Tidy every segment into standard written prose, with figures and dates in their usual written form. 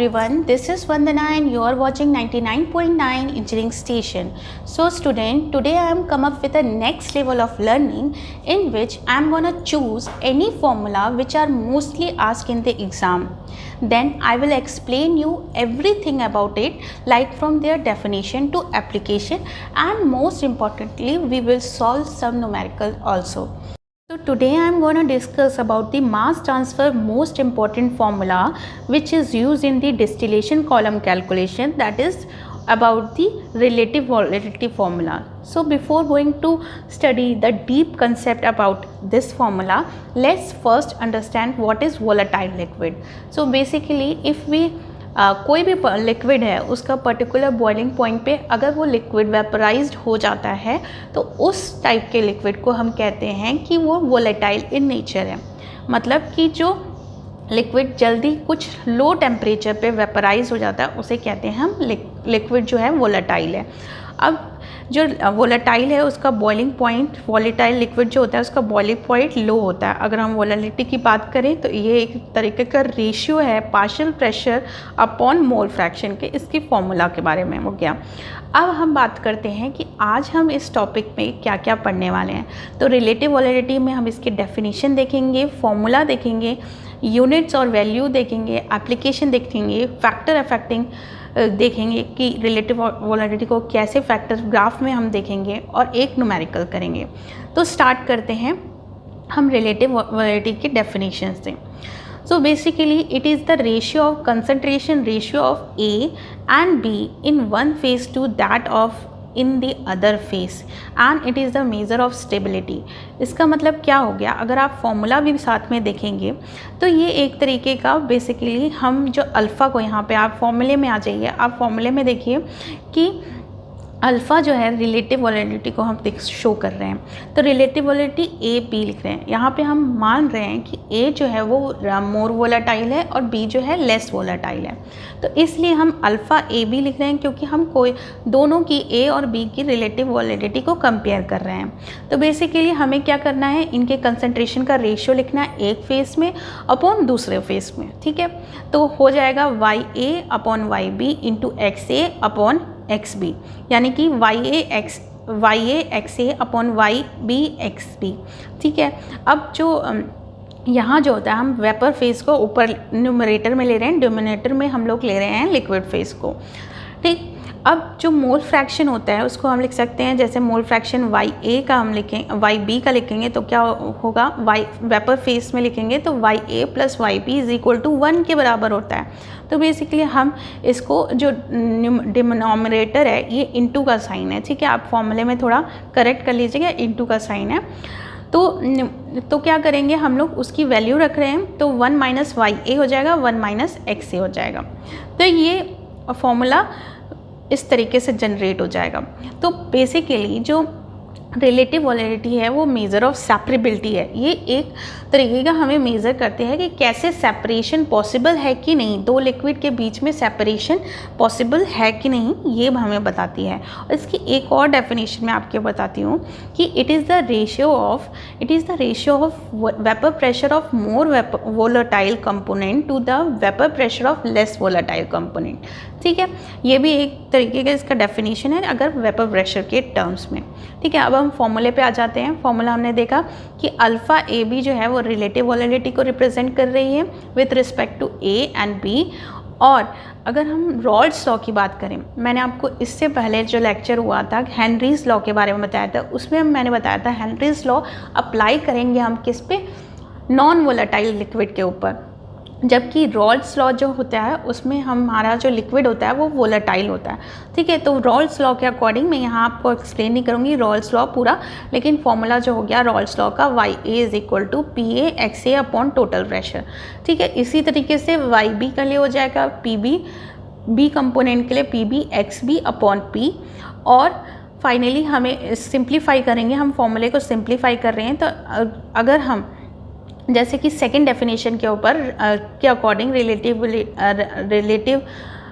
everyone, this is Vandana and you are watching 99.9 Engineering Station. So student, today I am come up with a next level of learning in which I am gonna choose any formula which are mostly asked in the exam. Then I will explain you everything about it, like from their definition to application, and most importantly we will solve some numerical also. So today I am going to discuss about the mass transfer most important formula which is used in the distillation column calculation, that is about the relative volatility formula. So before going to study the deep concept about this formula, let's first understand what is volatile liquid. So basically if we कोई भी liquid है उसका particular boiling point पे अगर वो liquid वेपराइज्ड हो जाता है तो उस टाइप के लिक्विड को हम कहते हैं कि वो वोलेटाइल इन नेचर है। मतलब कि जो लिक्विड जल्दी कुछ लो टेम्परेचर पे वेपराइज हो जाता है उसे कहते हैं हम लिक्विड जो है वोलेटाइल है। अब जो वोलेटाइल है उसका बॉइलिंग पॉइंट, वोलेटाइल लिक्विड जो होता है उसका बॉइलिंग पॉइंट लो होता है। अगर हम वोलेटिलिटी की बात करें तो ये एक तरीके का रेशियो है partial pressure upon mole fraction के, इसकी फॉर्मूला के बारे में हो गया। अब हम बात करते हैं कि आज हम इस टॉपिक में क्या क्या पढ़ने वाले हैं। तो रिलेटिव वोलेटिलिटी में हम इसकी डेफिनेशन देखेंगे, फॉर्मूला देखेंगे, यूनिट्स और वैल्यू देखेंगे, एप्लीकेशन देखेंगे, फैक्टर अफेक्टिंग देखेंगे कि रिलेटिव वोलेटिलिटी को कैसे फैक्टर ग्राफ में हम देखेंगे और एक न्यूमेरिकल करेंगे। तो स्टार्ट करते हैं हम रिलेटिव वोलेटिलिटी की डेफिनेशन से। So basically it is the ratio of concentration ratio of A and B in one phase to that of in the other phase and it is the measure of stability। इसका मतलब क्या हो गया, अगर आप formula भी साथ में देखेंगे तो ये एक तरीके का बेसिकली हम जो अल्फ़ा को, यहाँ पे आप फॉर्मूले में आ जाइए, आप फॉर्मूले में देखिए कि अल्फ़ा जो है रिलेटिव वोलेटिलिटी को हम शो कर रहे हैं। तो रिलेटिव वोलेटिलिटी ए बी लिख रहे हैं। यहाँ पे हम मान रहे हैं कि ए जो है वो मोर वोलेटाइल है और बी जो है लेस वोलेटाइल है। तो इसलिए हम अल्फ़ा ए बी लिख रहे हैं क्योंकि हम कोई दोनों की ए और बी की रिलेटिव वोलेटिलिटी को कंपेयर कर रहे हैं। तो बेसिकली हमें क्या करना है, इनके कंसनट्रेशन का रेशियो लिखना है एक फेस में अपॉन दूसरे फेस में। ठीक है, तो हो जाएगा y a upon y b into x A upon x b, यानी कि y a x A upon y b x b. ठीक है, अब जो यहाँ जो होता है हम वेपर फेज़ को ऊपर न्यूमरेटर में ले रहे हैं, डिनोमिनेटर में हम लोग ले रहे हैं लिक्विड फेज़ को। ठीक, अब जो मोल फ्रैक्शन होता है उसको हम लिख सकते हैं, जैसे मोल फ्रैक्शन वाई ए का हम लिखें, वाई बी का लिखेंगे तो क्या होगा, वाई वेपर फेस में लिखेंगे तो Y A plus Y B is equal to 1 के बराबर होता है। तो बेसिकली हम इसको जो डिनोमिनेटर है ये इंटू का साइन है। ठीक है, आप फॉर्मूले में थोड़ा करेक्ट कर लीजिएगा, इंटू का साइन है। तो क्या करेंगे हम लोग, उसकी वैल्यू रख रहे हैं तो 1 माइनस वाई ए हो जाएगा, 1 माइनस एक्स ए हो जाएगा। तो ये फॉर्मूला इस तरीके से जनरेट हो जाएगा। तो बेसिकली जो रिलेटिव वोलेटिलिटी है वो मेज़र ऑफ सेपरेबिलिटी है। ये एक तरीके का हमें मेज़र करते हैं कि कैसे सेपरेशन पॉसिबल है कि नहीं, दो लिक्विड के बीच में सेपरेशन पॉसिबल है कि नहीं, ये हमें बताती है। और इसकी एक और डेफिनेशन मैं आपको बताती हूँ कि it is the ratio of vapour pressure of more volatile component to the vapour pressure of less volatile component. ठीक है, ये भी एक तरीके का इसका डेफिनेशन है अगर वेपर प्रेशर के टर्म्स में। ठीक है, अब हम फॉर्मूले पे आ जाते हैं। फॉर्मूला हमने देखा कि अल्फ़ा ए बी जो है वो रिलेटिव वोलेटिलिटी को रिप्रेजेंट कर रही है with respect to A and B. और अगर हम रॉल्स लॉ की बात करें, मैंने आपको इससे पहले जो लेक्चर हुआ था हेनरीज लॉ के बारे में बताया था, उसमें मैंने बताया था हेनरीज लॉ अप्लाई करेंगे हम किस पे, नॉन वोलेटाइल लिक्विड के ऊपर, जबकि रॉल्स लॉ जो होता है उसमें हमारा जो लिक्विड होता है वो वोलेटाइल होता है। ठीक है, तो रॉल्स लॉ के अकॉर्डिंग मैं यहाँ आपको एक्सप्लेन नहीं करूँगी रॉल्स लॉ पूरा, लेकिन फॉर्मूला जो हो गया रॉल्स लॉ का Y A is equal to P A x A upon total pressure. ठीक है, इसी तरीके से वाई बी के लिए हो जाएगा पी बी कंपोनेंट के लिए P B x B upon P. और फाइनली हमें सिंप्लीफाई करेंगे, हम फॉर्मूले को सिंप्लीफाई कर रहे हैं तो अगर हम जैसे कि सेकेंड डेफिनेशन के ऊपर के अकॉर्डिंग रिलेटिव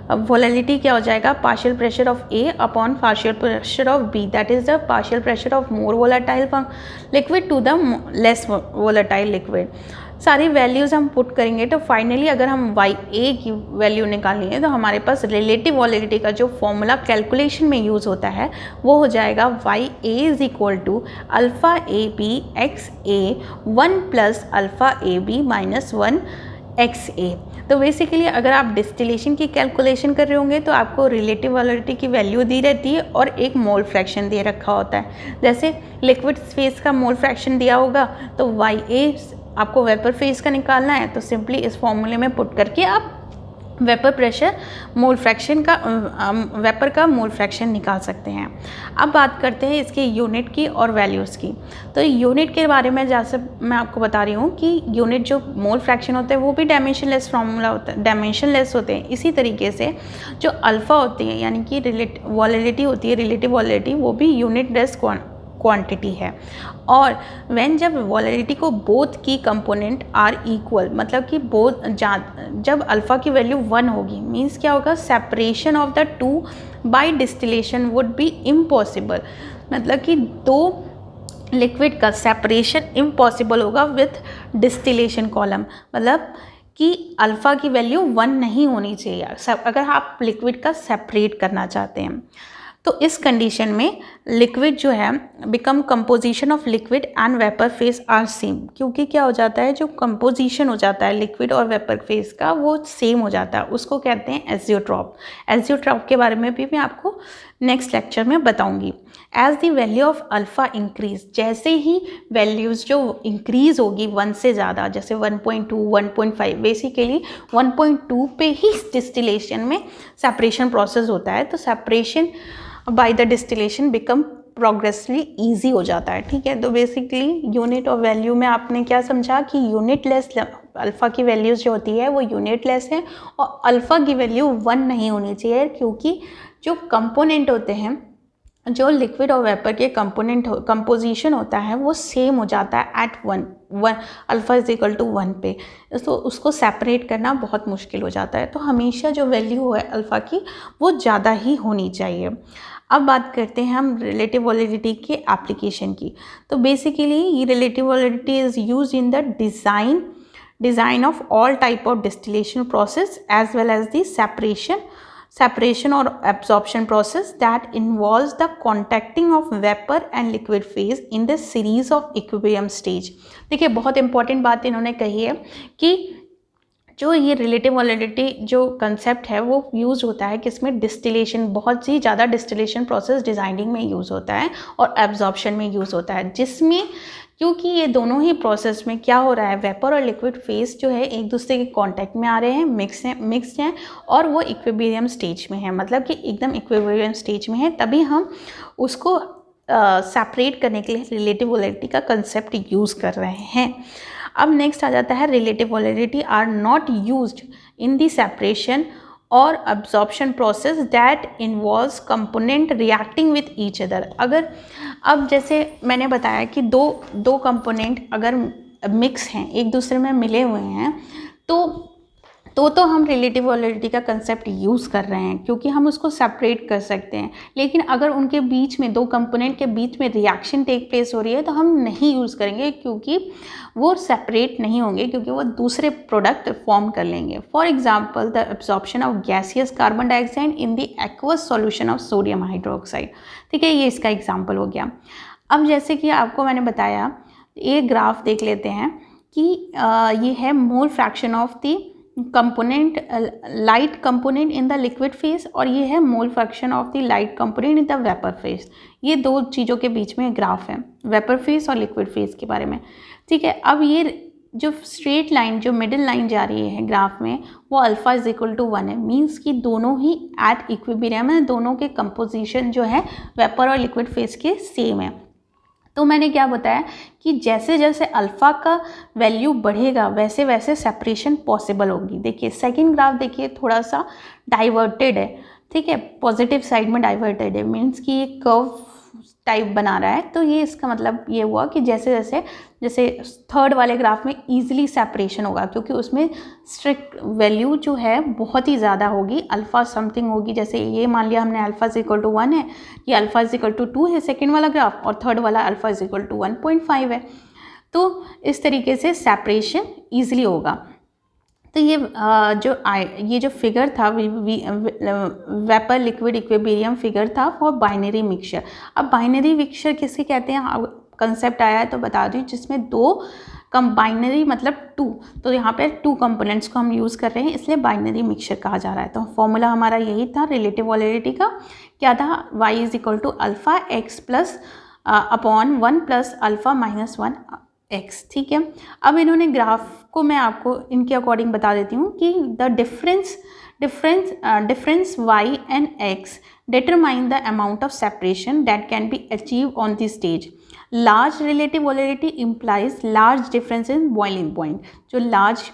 वोलेटिलिटी क्या हो जाएगा, partial pressure of A upon partial pressure of B, that is the partial pressure of more volatile liquid to the less volatile liquid. सारी वैल्यूज़ हम पुट करेंगे तो फाइनली अगर हम वाई ए की वैल्यू निकालेंगे तो हमारे पास रिलेटिव वॉलेटिलिटी का जो फॉर्मूला कैलकुलेशन में यूज़ होता है वो हो जाएगा y A is equal to alpha a b x a 1 plus alpha a b minus 1 x a. तो बेसिकली अगर आप डिस्टिलेशन की कैलकुलेशन कर रहे होंगे तो आपको रिलेटिव वॉलेटिलिटी की वैल्यू दी रहती है और एक मोल फ्रैक्शन दे रखा होता है। जैसे लिक्विड फेस का मोल फ्रैक्शन दिया होगा तो वाई ए आपको वेपर फेस का निकालना है तो सिंपली इस फॉर्मूले में पुट करके आप वेपर प्रेशर मोल फ्रैक्शन का वेपर का मोल फ्रैक्शन निकाल सकते हैं। अब बात करते हैं इसके यूनिट की और वैल्यूज़ की। तो यूनिट के बारे में जैसे मैं आपको बता रही हूँ कि यूनिट जो मोल फ्रैक्शन होता है वो भी डायमेंशनलेस फार्मूला होता है, डायमेंशनलेस होते हैं। इसी तरीके से जो अल्फ़ा होती है यानी कि वॉलेटिलिटी होती है, रिलेटिव वॉलेटिलिटी, वो भी यूनिट लेस क्वांटिटी है। और व्हेन जब वॉलेटिलिटी को बोथ की कंपोनेंट आर इक्वल, मतलब कि बोथ जब अल्फ़ा की वैल्यू 1 होगी मींस क्या होगा, separation of the two by distillation would be impossible. मतलब कि दो लिक्विड का सेपरेशन इम्पॉसिबल होगा विथ डिस्टिलेशन कॉलम। मतलब कि अल्फ़ा की वैल्यू 1 नहीं होनी चाहिए अगर आप लिक्विड का सेपरेट करना चाहते हैं। तो इस कंडीशन में लिक्विड जो है become composition of liquid and vapour phase are same, क्योंकि क्या हो जाता है, जो कंपोजिशन हो जाता है लिक्विड और वेपर फेस का वो सेम हो जाता है, उसको कहते हैं एजियोट्रॉप। एजियोट्रॉप के बारे में भी मैं आपको नेक्स्ट लेक्चर में बताऊंगी। As the value of alpha increase, जैसे ही वैल्यूज़ जो इंक्रीज होगी 1 से ज़्यादा, जैसे 1.2 1.5, बेसिकली 1.2 पे ही डिस्टिलेशन में सेपरेशन प्रोसेस होता है। तो separation by the distillation become progressively easy हो जाता है। ठीक है, तो बेसिकली यूनिट और वैल्यू में आपने क्या समझा कि यूनिट लेस अल्फ़ा की वैल्यूज़ जो होती है वो यूनिट लेस है और अल्फ़ा की वैल्यू 1 नहीं होनी चाहिए, क्योंकि जो कंपोनेंट होते हैं, जो लिक्विड और वेपर के कंपोजिशन होता है वो सेम हो जाता है at 1 alpha is equal to 1 पे। तो उसको सेपरेट करना बहुत मुश्किल हो जाता है। तो हमेशा जो वैल्यू है अल्फ़ा की वो ज़्यादा ही होनी चाहिए। अब बात करते हैं हम रिलेटिव वॉलेटिलिटी के एप्लीकेशन की। तो बेसिकली ये relative volatility is use in the design of all type of distillation process as well as the separation or absorption process that involves the contacting of vapor and liquid phase in the series of equilibrium stage। देखिए बहुत important बात इन्होंने कही है कि जो ये relative volatility जो कंसेप्ट है वो यूज़ होता है कि इसमें डिस्टिलेशन, बहुत ही ज़्यादा डिस्टिलेशन प्रोसेस डिज़ाइनिंग में यूज़ होता है और एब्जॉर्प्शन में यूज़ होता है, जिसमें क्योंकि ये दोनों ही प्रोसेस में क्या हो रहा है, वेपर और लिक्विड फेस जो है एक दूसरे के कांटेक्ट में आ रहे हैं, मिक्स्ड हैं और वो इक्विलिब्रियम स्टेज में है, मतलब कि एकदम इक्विलिब्रियम स्टेज में है, तभी हम उसको सेपरेट करने के लिए रिलेटिव वॉलेटिलिटी का कंसेप्ट यूज़ कर रहे हैं। अब नेक्स्ट आ जाता है relative volatility are not used in the separation और absorption process that involves component reacting with each other. अगर अब जैसे मैंने बताया कि दो कंपोनेंट अगर मिक्स हैं, एक दूसरे में मिले हुए हैं, तो हम रिलेटिव वॉलेटिलिटी का कंसेप्ट यूज़ कर रहे हैं क्योंकि हम उसको सेपरेट कर सकते हैं। लेकिन अगर उनके बीच में, दो कंपोनेंट के बीच में रिएक्शन टेक प्लेस हो रही है तो हम नहीं यूज़ करेंगे, क्योंकि वो सेपरेट नहीं होंगे, क्योंकि वो दूसरे प्रोडक्ट फॉर्म कर लेंगे। For example the absorption of gaseous carbon dioxide in the aqueous solution of sodium hydroxide. ठीक है, ये इसका एग्जाम्पल हो गया। अब जैसे कि आपको मैंने बताया, ये ग्राफ देख लेते हैं कि ये है mole fraction of the component, light component in the liquid phase, और ये है mole fraction of the light component in the vapour face. ये दो चीज़ों के बीच में ग्राफ है, वेपर फेस और लिक्विड फेस के बारे में। ठीक है, अब ये जो स्ट्रेट लाइन, जो मिडिल लाइन जा रही है ग्राफ में, वो अल्फ़ा इज इक्वल टू 1 है, मीन्स कि दोनों ही एट इक्विलिब्रियम है, दोनों के कंपोजिशन जो है वेपर और लिक्विड फेस के सेम है। तो मैंने क्या बताया कि जैसे जैसे अल्फ़ा का वैल्यू बढ़ेगा वैसे वैसे सेपरेशन पॉसिबल होगी। देखिए सेकंड ग्राफ देखिए, थोड़ा सा डाइवर्टेड है, ठीक है, पॉजिटिव साइड में डाइवर्टेड है, मीन्स कि ये कर्व टाइप बना रहा है। तो ये इसका मतलब ये हुआ कि जैसे जैसे थर्ड वाले ग्राफ में ईजिली सेपरेशन होगा, क्योंकि उसमें स्ट्रिक्ट वैल्यू जो है बहुत ही ज़्यादा होगी, अल्फ़ा समथिंग होगी। जैसे ये मान लिया हमने अल्फ़ा इज इक्वल टू 1 है, ये अल्फ़ा इज इक्वल टू 2 है सेकेंड वाला ग्राफ, और थर्ड वाला अल्फ़ा इज इक्वल टू 1.5 है। तो इस तरीके से सेपरेशन ईजिली होगा। तो ये जो फिगर था वेपर लिक्विड इक्विलिब्रियम फिगर था फॉर बाइनरी मिक्सचर। अब बाइनरी मिक्सचर किसे कहते हैं, कंसेप्ट आया है तो बता दूँ, जिसमें दो बाइनरी मतलब टू, तो यहाँ पे टू कंपोनेंट्स को हम यूज़ कर रहे हैं, इसलिए बाइनरी मिक्सचर कहा जा रहा है। तो फॉर्मूला हमारा यही था रिलेटिव वॉलेटिलिटी का, क्या था, y is equal to alpha X plus upon 1 plus alpha minus 1 X. ठीक है, अब इन्होंने ग्राफ को मैं आपको इनके अकॉर्डिंग बता देती हूँ कि the difference y and x determine the amount of separation that can be achieved on this stage. Large relative volatility implies large difference in boiling point. जो large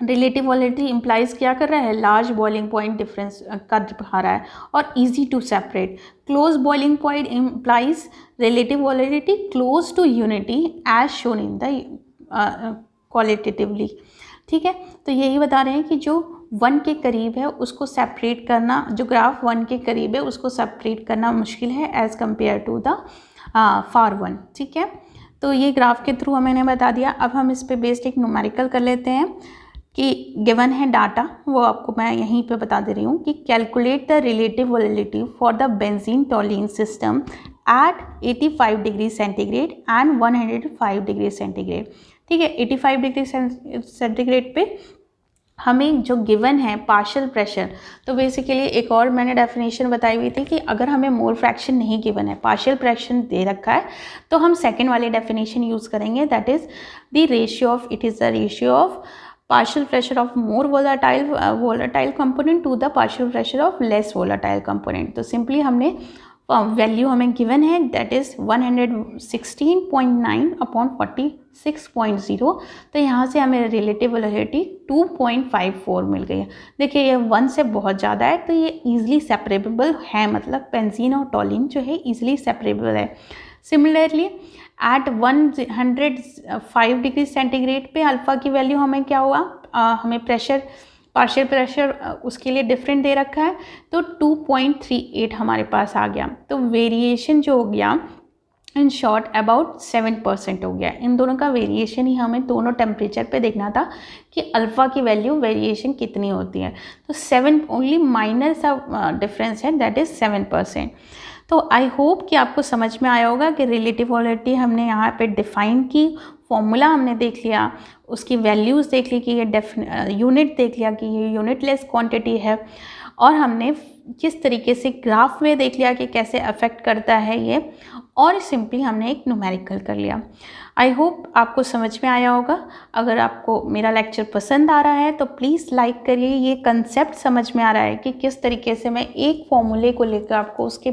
relative volatility implies क्या कर रहा है, large boiling point difference का दिखा रहा है, और easy to separate. Close boiling point implies relative volatility close to unity as shown in the qualitatively. ठीक है, तो यही बता रहे हैं कि जो 1 के करीब है उसको सेपरेट करना, जो ग्राफ 1 के करीब है उसको सेपरेट करना मुश्किल है as compare to the far 1। ठीक है, तो ये ग्राफ के थ्रू मैंने बता दिया। अब हम इस पे बेस्ड एक न्यूमेरिकल कर लेते हैं कि गिवन है डाटा, वो आपको मैं यहीं पे बता दे रही हूँ कि calculate the relative volatility for the benzene tolerance system eight 85 degree centigrade and 105 degree centigrade. ठीक है, 85 डिग्री सेंटीग्रेड पे हमें जो गिवन है पार्शियल प्रेशर, तो बेसिकली एक और मैंने डेफिनेशन बताई हुई थी कि अगर हमें मोल फ्रैक्शन नहीं गिवन है, पार्शियल फ्रैक्शन दे रखा है, तो हम सेकंड वाली डेफिनेशन यूज़ करेंगे, that is the ratio of, it is the ratio of partial pressure of more volatile component to the partial pressure of less volatile component। तो simply हमने value हमें given है दैट इज़ 116.9 अपॉन 46.0, तो यहाँ से हमें relative volatility 2.54 मिल गई है। देखिए ये 1 से बहुत ज़्यादा है, तो ये ईजिली सेपरेबल है, मतलब बेंजीन और टॉलिन जो है ईजिली सेपरेबल है। सिमिलरली एट 105 डिग्री सेंटीग्रेड पे अल्फ़ा की वैल्यू हमें क्या हुआ, हमें प्रेशर, पार्शियल प्रेशर उसके लिए डिफरेंट दे रखा है, तो 2.38 हमारे पास आ गया। तो वेरिएशन जो हो गया इन शॉर्ट अबाउट 7% हो गया। इन दोनों का वेरिएशन ही हमें दोनों टेम्परेचर पे देखना था कि अल्फ़ा की वैल्यू वेरिएशन कितनी होती है, तो 7 ओनली माइनर सा डिफरेंस है, दैट इज़ 7%। तो आई होप कि आपको समझ में आया होगा कि रिलेटिव वॉलेटिलिटी हमने यहाँ पे डिफ़ाइन की, फॉर्मूला हमने देख लिया, उसकी वैल्यूज़ देख ली कि ये यूनिट देख लिया कि ये यूनिटलेस क्वांटिटी है, और हमने किस तरीके से ग्राफ में देख लिया कि कैसे अफेक्ट करता है ये, और सिंपली हमने एक न्यूमेरिकल कर लिया। आई होप आपको समझ में आया होगा। अगर आपको मेरा लेक्चर पसंद आ रहा है तो प्लीज़ लाइक करिए। ये कंसेप्ट समझ में आ रहा है कि किस तरीके से मैं एक फॉर्मूले को लेकर आपको उसके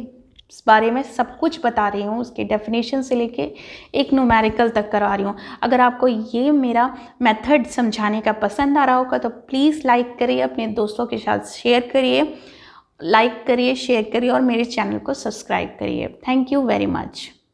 बारे में सब कुछ बता रही हूँ, उसके डेफिनेशन से लेके एक न्यूमेरिकल तक करा रही हूँ। अगर आपको ये मेरा मेथड समझाने का पसंद आ रहा होगा तो प्लीज़ लाइक करिए, अपने दोस्तों के साथ शेयर करिए, लाइक करिए, शेयर करिए और मेरे चैनल को सब्सक्राइब करिए। Thank you very much.